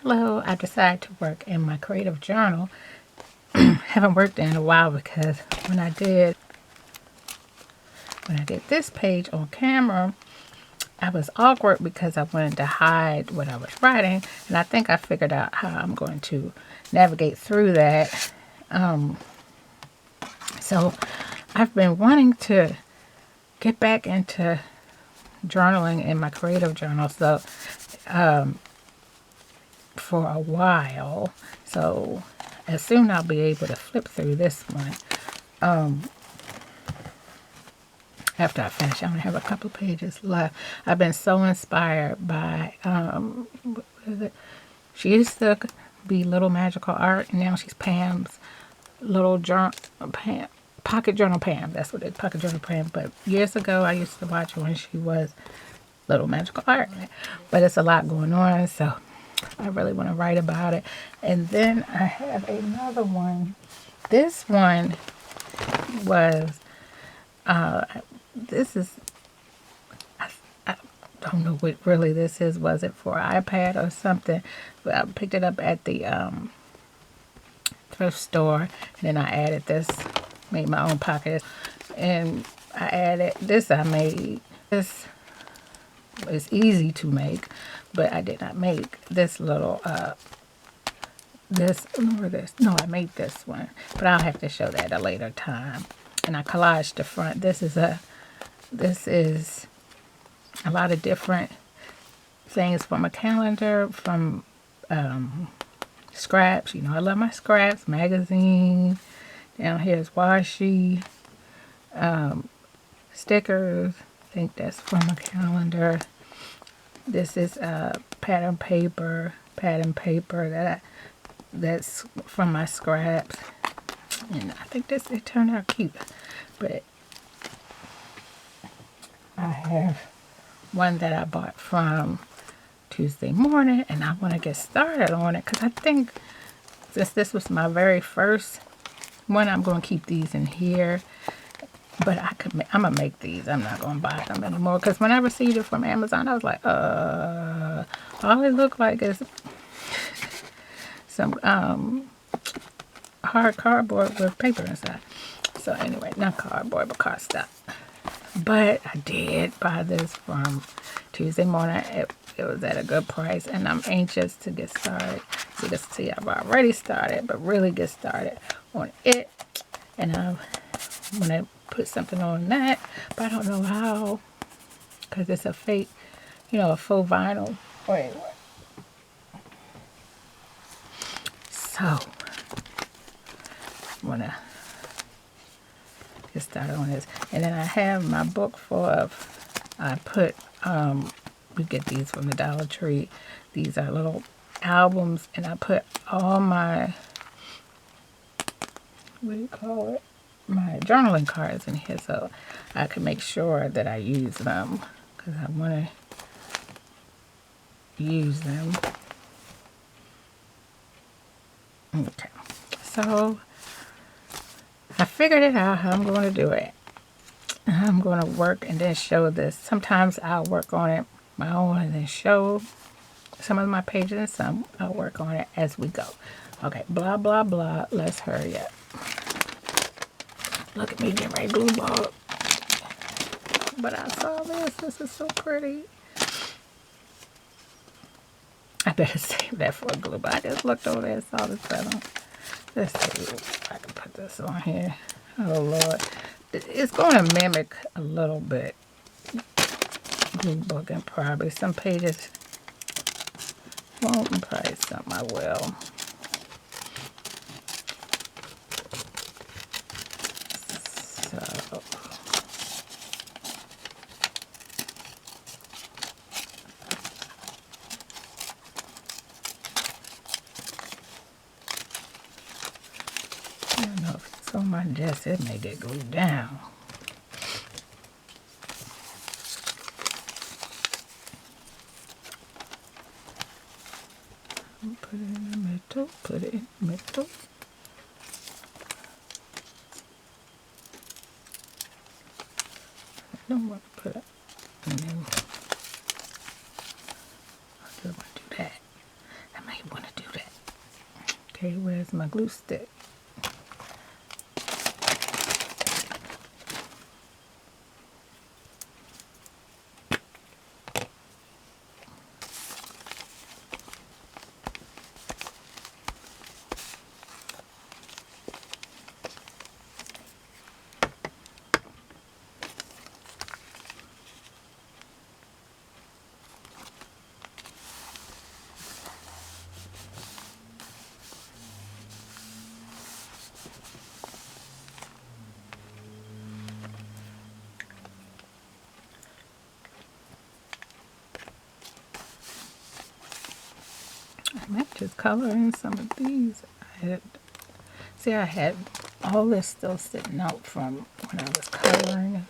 Hello, I decided to work in my creative journal. Haven't worked in a while because when I did this page on camera, I was awkward because I wanted to hide what I was writing, and I think I figured out how I'm going to navigate through that. So I've been wanting to get back into journaling in my creative journal, so for a while. So as soon I'll be able to flip through this one. After I finish, I'm gonna have a couple pages left. I've been so inspired by what is it? She used to be Little Magical Art, and now she's Pam's little journal. Pam, Pocket Journal Pam. That's what it is, Pocket Journal Pam. But years ago, I used to watch her when she was Little Magical Art. But it's a lot going on, so I really want to write about it. And then I have another one. This one was this is, I don't know what really this is. Was it for iPad or something? But I picked it up at the thrift store, and then I added this, made my own pocket, and I added this. I made this. It's easy to make, but I did not make this little this or this. No, I made this one, but I'll have to show that at a later time. And I collaged the front. This is a lot of different things from a calendar, from scraps. You know, I love my scraps. Magazine. Down here is washi. Stickers. I think that's from a calendar. This is pattern paper that's from my scraps. And I think it turned out cute. But I have one that I bought from Tuesday morning, and I want to get started on it because I think since this was my very first one, I'm going to keep these in here. But I'm going to make these. I'm not going to buy them anymore because when I received it from Amazon, I was like, all it looked like is some hard cardboard with paper inside. So anyway, not cardboard, but cardstock. But I did buy this from Tuesday morning. It was at a good price, and I'm anxious to get started. So you can see I've already started, but really get started on it. And I want to put something on that, but I don't know how, because it's a fake, a faux vinyl. Wait, what? So I want to get started on this. And then I have my book I put, we get these from the Dollar Tree. These are little albums, and I put all my, what do you call it? My journaling cards in here, so I can make sure that I use them because I want to use them. Okay, so I figured it out how I'm going to do it. I'm going to work and then show this. Sometimes I'll work on it my own and then show some of my pages, and some I'll work on it as we go. Okay, blah blah blah. Let's hurry up. Look at me getting ready to glue ball. But I saw this. This is so pretty. I better save that for a glue ball. I just looked over there and saw this better. Let's see if I can put this on here. Oh, Lord. It's going to mimic a little bit glue book, and probably some pages won't, and probably some I will. So I don't know if it's on my desk, it may get glued down. Put it in the middle, put it in the middle. I don't want to put it, and then I don't want to do that. I may want Okay, where's my glue stick? I might just color in some of these. See, I had all this still sitting out from when I was coloring.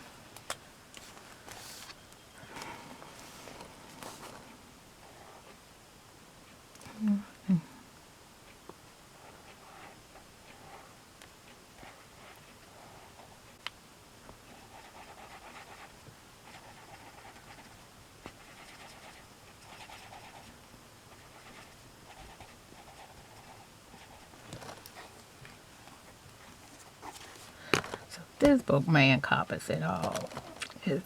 So this book man copies it all. I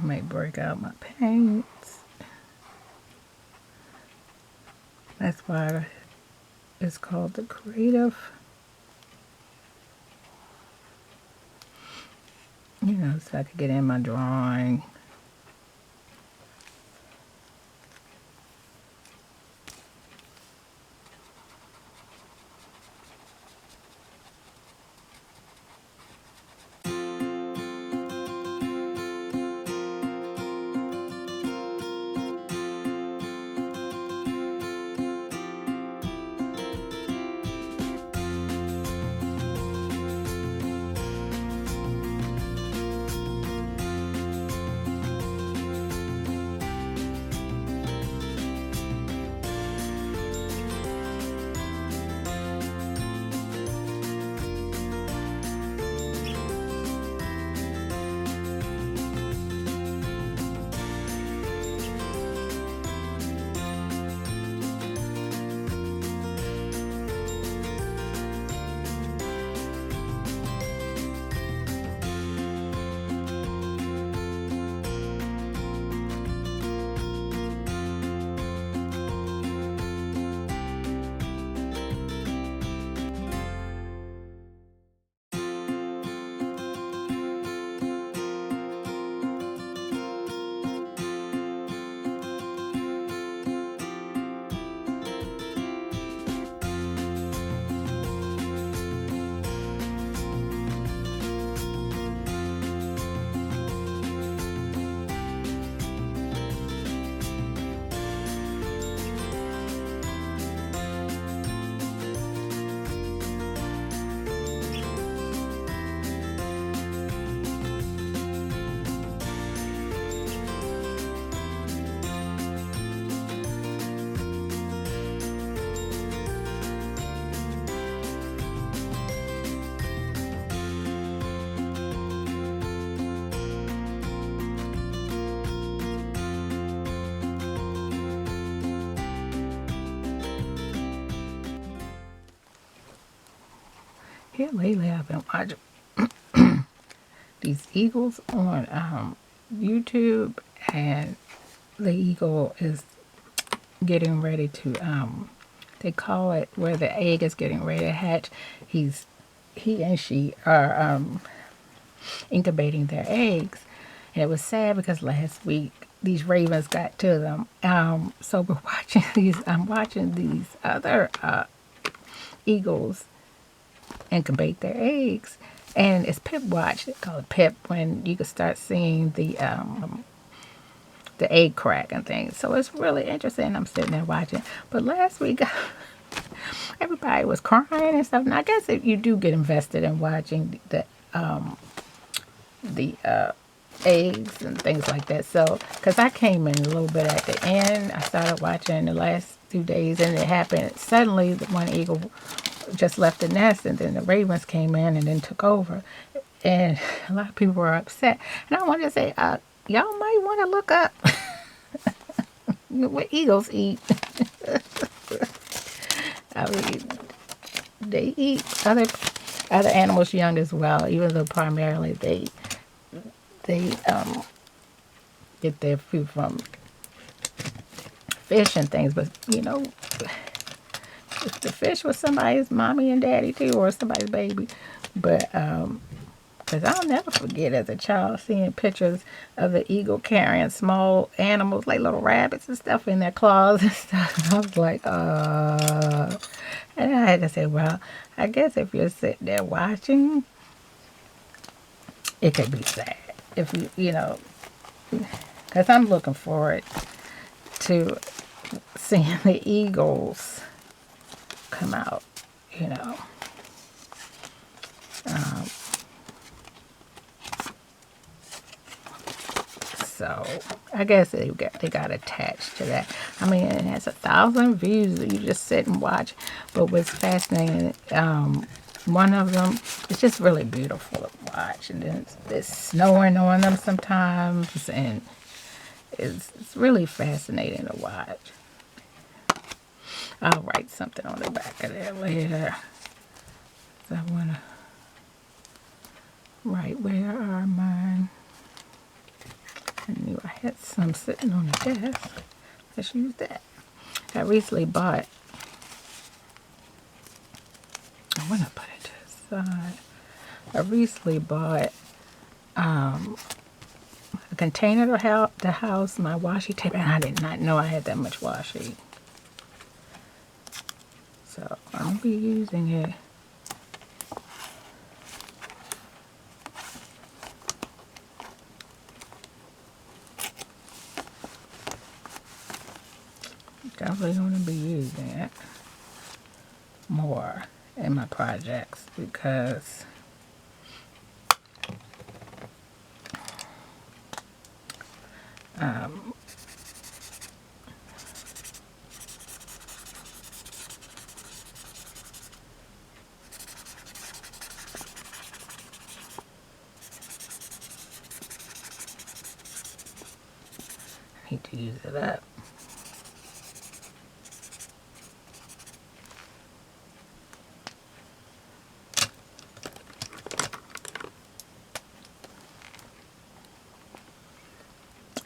may break out my paints. That's why it's called the creative. So I could get in my drawing. Here lately I've been watching these eagles on YouTube, and the eagle is getting ready to they call it where the egg is getting ready to hatch. He and she are incubating their eggs, and it was sad because last week these ravens got to them. So we're watching these. I'm watching these other eagles incubate their eggs, and it's Pip Watch. They call it Pip when you can start seeing the egg crack and things. So it's really interesting. I'm sitting there watching. But last week, everybody was crying and stuff. And I guess if you do get invested in watching the eggs and things like that. So, because I came in a little bit at the end, I started watching the last 2 days, and it happened suddenly. The one eagle just left the nest, and then the ravens came in and then took over, and a lot of people were upset. And I wanted to say, y'all might want to look up what eagles eat. I mean, they eat other animals young as well, even though primarily they get their food from fish and things. But you know, if the fish was somebody's mommy and daddy too, or somebody's baby. But because I'll never forget as a child seeing pictures of the eagle carrying small animals like little rabbits and stuff in their claws and stuff. And I was like, and I had to say, well, I guess if you're sitting there watching, it could be sad. If you know, because I'm looking forward to seeing the eagles come out, you know. So I guess they got attached to that. I mean, it has 1,000 views that you just sit and watch. But what's fascinating, one of them, it's just really beautiful to watch. And then it's snowing on them sometimes, and it's really fascinating to watch. I'll write something on the back of there later. So I want to write, where are mine? I knew I had some sitting on the desk. Let's use that. I recently bought, I want to put it to the side. I recently bought a container to house my washi tape, and I did not know I had that much washi. So I'll be using it. Definitely going to be using it more in my projects because I need to use it up.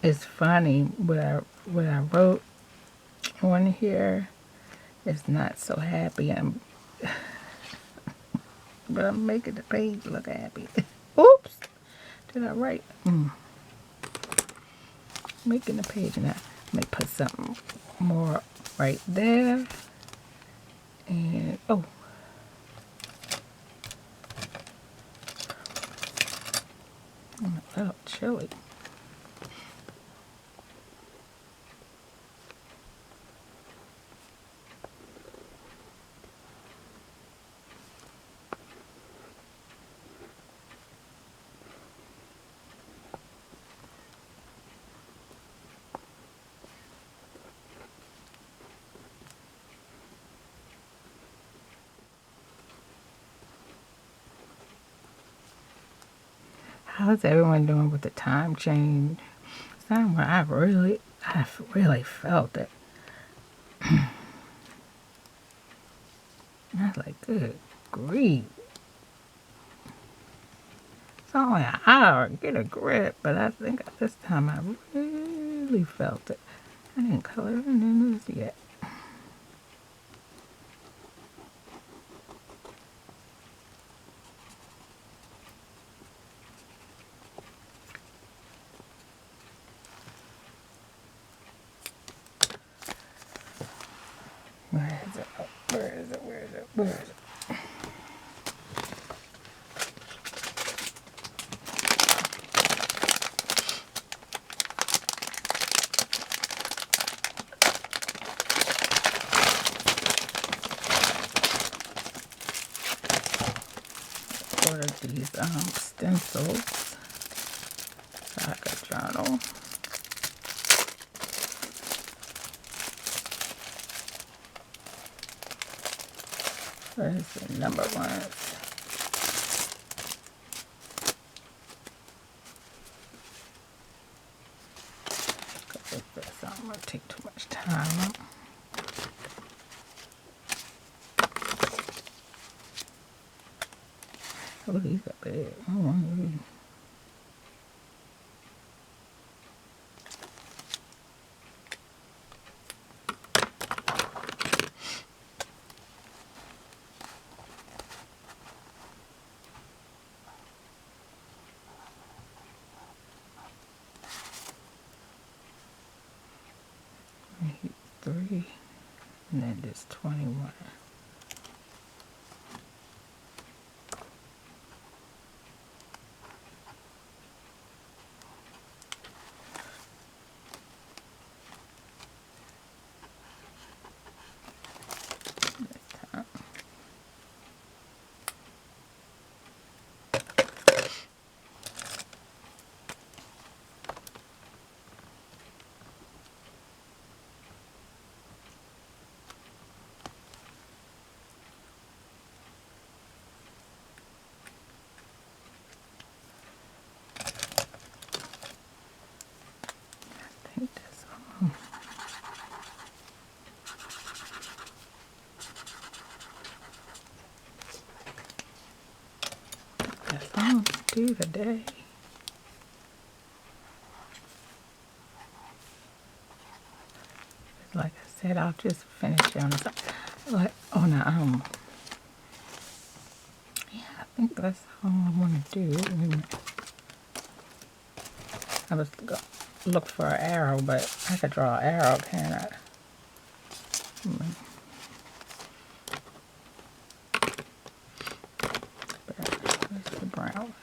It's funny what I wrote on here is not so happy. But I'm making the page look happy. Oops! Did I write? Making the page, and I may put something more right there. And oh, I'm a little chilly. How's everyone doing with the time change? Something where I've really felt it. I was like, good grief. It's only an hour, get a grip. But I think this time I really felt it. I didn't color in this yet. Where is it? Oh, where is it? Where is it? Where is it? Ordered these stencils. Saga journal. Where's the number ones? Because if this, I'm going to take too much time. Oh, these are big. I don't want these. Three, and then this 21. I think that's all. That's all I'm gonna do today. Like I said, I'll just finish it on the side. Like on the yeah, I think that's all I want to do. Wait a minute. I was gonna look for an arrow, but I could draw an arrow, can I? Where's the brown?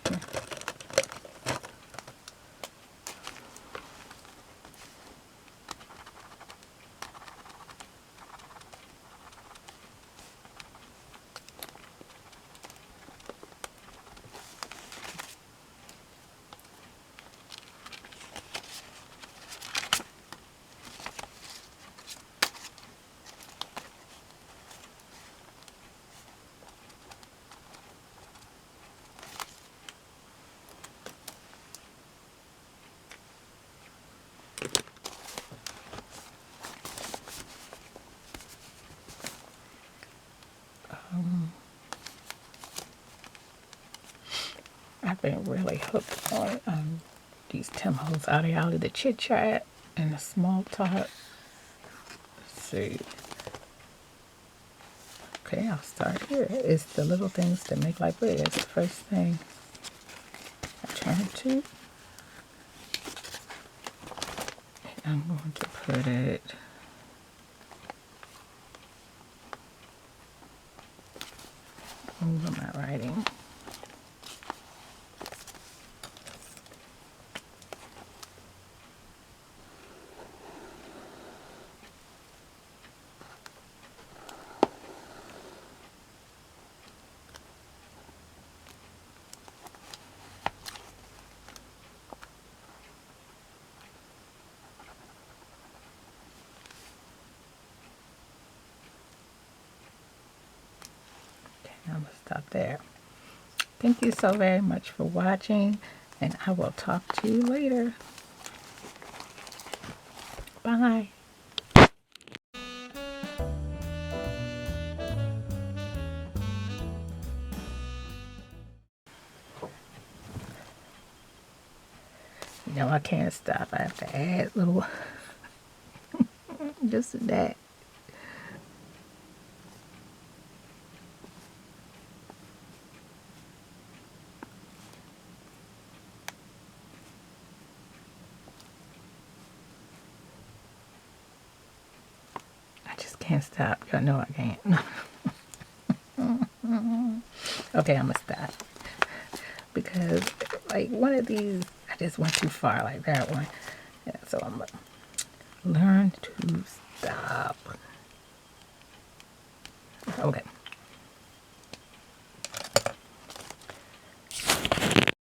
I've been really hooked on these Tim Ho's Out of the Chit Chat and the Small Talk. Let's see. Okay, I'll start here. It's the little things that make life big. It's the first thing I turn to. And I'm going to put it over my writing. I'm going to stop there. Thank you so very much for watching, and I will talk to you later. Bye. You know, I can't stop. I have to add little, just that. I just can't stop. Y'all know I can't. Okay, I'm gonna stop. Because, like, one of these, I just went too far, like that one. Yeah, so I'm gonna learn to stop. Okay.